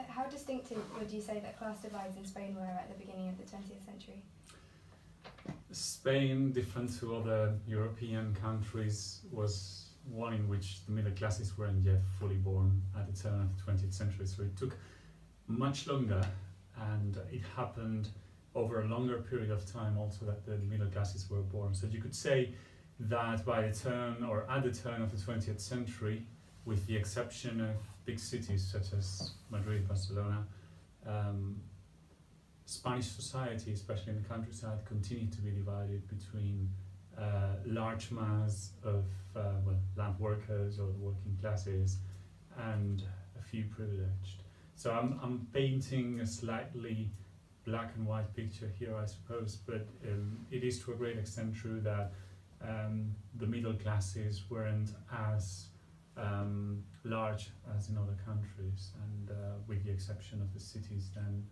how distinctive would you say that class divides in Spain were at the beginning of the 20th century? Spain, different to other European countries, was one in which the middle classes weren't yet fully born at the turn of the 20th century. So it took much longer, and it happened over a longer period of time also that the middle classes were born. So you could say that by the turn, or at the turn of the 20th century, with the exception of big cities such as Madrid, Barcelona, Spanish society, especially in the countryside, continued to be divided between large mass of land workers or the working classes and a few privileged. So I'm painting a slightly black and white picture here, I suppose, but it is to a great extent true that the middle classes weren't as large as in other countries, and with the exception of the cities, then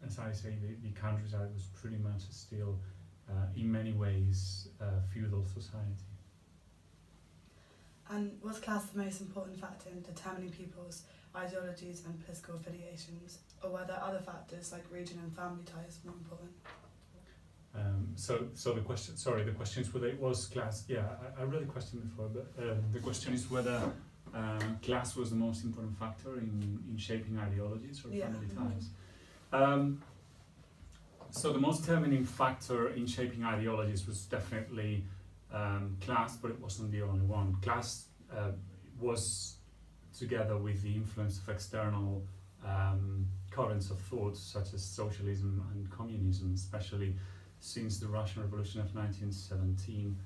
as I say, the countryside was pretty much still in many ways feudal society. And was class the most important factor in determining people's ideologies and political affiliations, or were there other factors like region and family ties more important? So the question, sorry, the question is whether it was class. Yeah, I read the question before, but the question is whether class was the most important factor in shaping ideologies or family ties. So the most determining factor in shaping ideologies was definitely class, but it wasn't the only one. Class was, together with the influence of external currents of thought such as socialism and communism, especially since the Russian Revolution of 1917,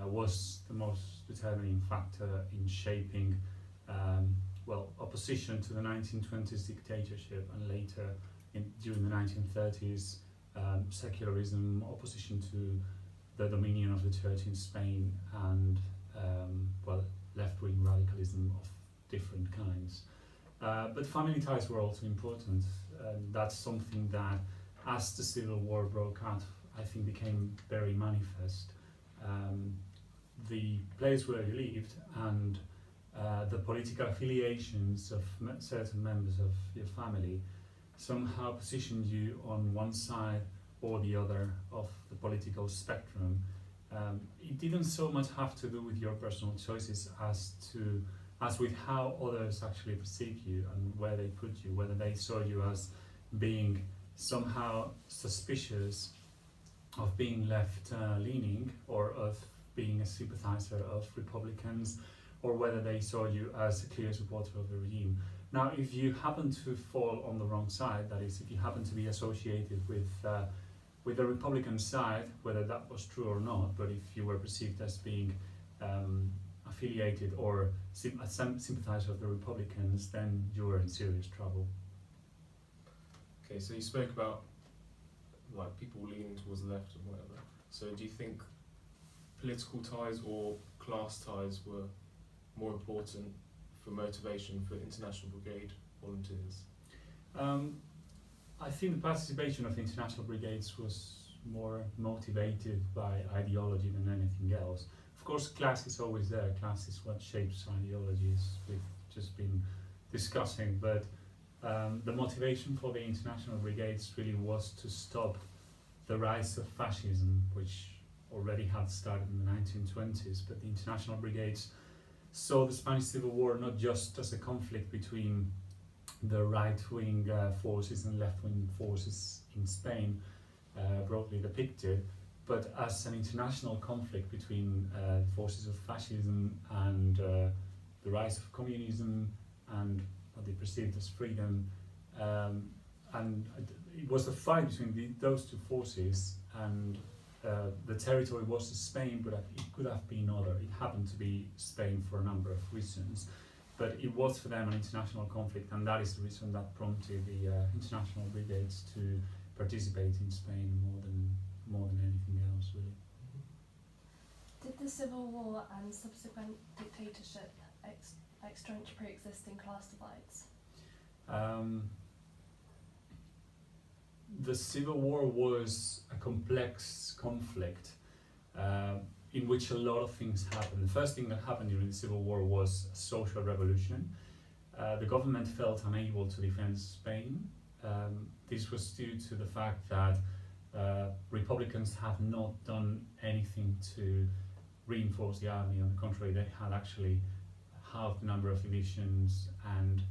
was the most determining factor in shaping opposition to the 1920s dictatorship, and later during the 1930s secularism, opposition to the dominion of the church in Spain, and left-wing radicalism of different kinds. But family ties were also important. That's something that, as the Civil War broke out, I think became very manifest. The place where you lived and the political affiliations of certain members of your family somehow positioned you on one side or the other of the political spectrum. It didn't so much have to do with your personal choices as with how others actually perceive you and where they put you, whether they saw you as being somehow suspicious of being left-leaning or of being a sympathizer of Republicans, or whether they saw you as a clear supporter of the regime. Now, if you happen to fall on the wrong side, that is, if you happen to be associated with the Republican side, whether that was true or not, but if you were perceived as being affiliated or a sympathizer of the Republicans, then you were in serious trouble. Okay, so you spoke about like people leaning towards the left and whatever. So do you think political ties or class ties were more important for motivation for International Brigade volunteers? I think the participation of International Brigades was more motivated by ideology than anything else. Of course, class is always there. Class is what shapes ideologies we've just been discussing, but the motivation for the International Brigades really was to stop the rise of fascism, which already had started in the 1920s, but the International Brigades saw the Spanish Civil War not just as a conflict between the right-wing forces and left-wing forces in Spain, broadly depicted, but as an international conflict between forces of fascism and the rise of communism and what they perceived as freedom. And it was a fight between those two forces, and the territory was Spain, but it could have been other. It happened to be Spain for a number of reasons, but it was for them an international conflict, and that is the reason that prompted the International Brigades to participate in Spain more than anything else, really. Did the Civil War and subsequent dictatorship extrench pre-existing class divides? The Civil War was a complex conflict in which a lot of things happened. The first thing that happened during the Civil War was a social revolution, the government felt unable to defend Spain. This was due to the fact that Republicans had not done anything to reinforce the army. On the contrary, they had actually halved the number of divisions and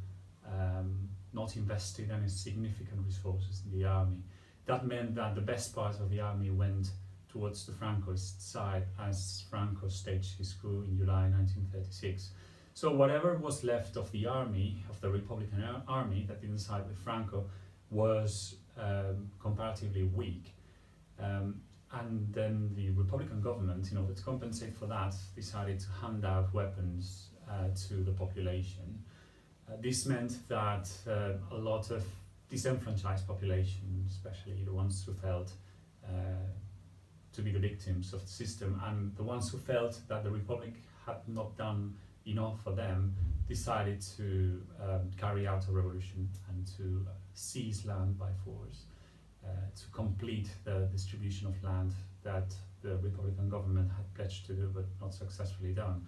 not invested any significant resources in the army. That meant that the best part of the army went towards the Francoist side as Franco staged his coup in July 1936. So whatever was left of the army, of the Republican army that didn't side with Franco, was comparatively weak. And then the Republican government, in order to compensate for that, decided to hand out weapons to the population. This meant that a lot of disenfranchised population, especially the ones who felt to be the victims of the system, and the ones who felt that the Republic had not done enough for them, decided to carry out a revolution and to seize land by force, to complete the distribution of land that the Republican government had pledged to do but not successfully done.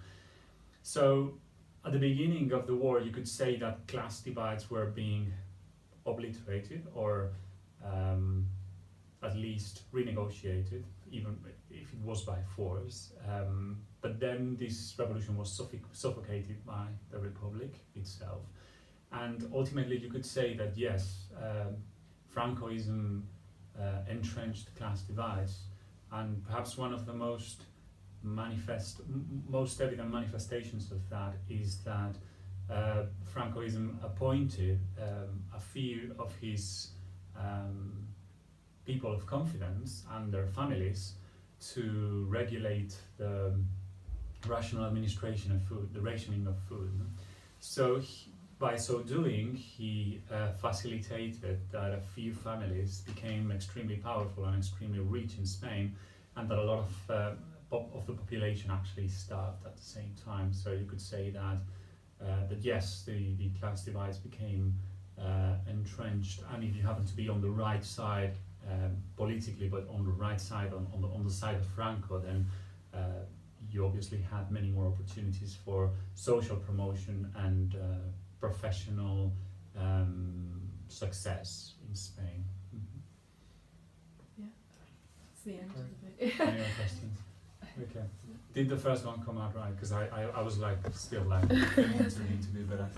So at the beginning of the war, you could say that class divides were being obliterated or at least renegotiated, even if it was by force. But then this revolution was suffocated by the Republic itself. And ultimately you could say that yes, Francoism entrenched class divides, and perhaps one of the most evident manifestations of that is that Francoism appointed a few of his people of confidence and their families to regulate the rational administration of food, the rationing of food. So by so doing, he facilitated that a few families became extremely powerful and extremely rich in Spain, and that a lot of the population actually starved at the same time. So you could say that yes, the class divides became entrenched, and if you happen to be on the right side politically, but on the right side, on the side of Franco, then you obviously had many more opportunities for social promotion and professional success in Spain. Yeah, that's the end of the video. Any other questions? Okay. Did the first one come out right? Because I was like still like to be better.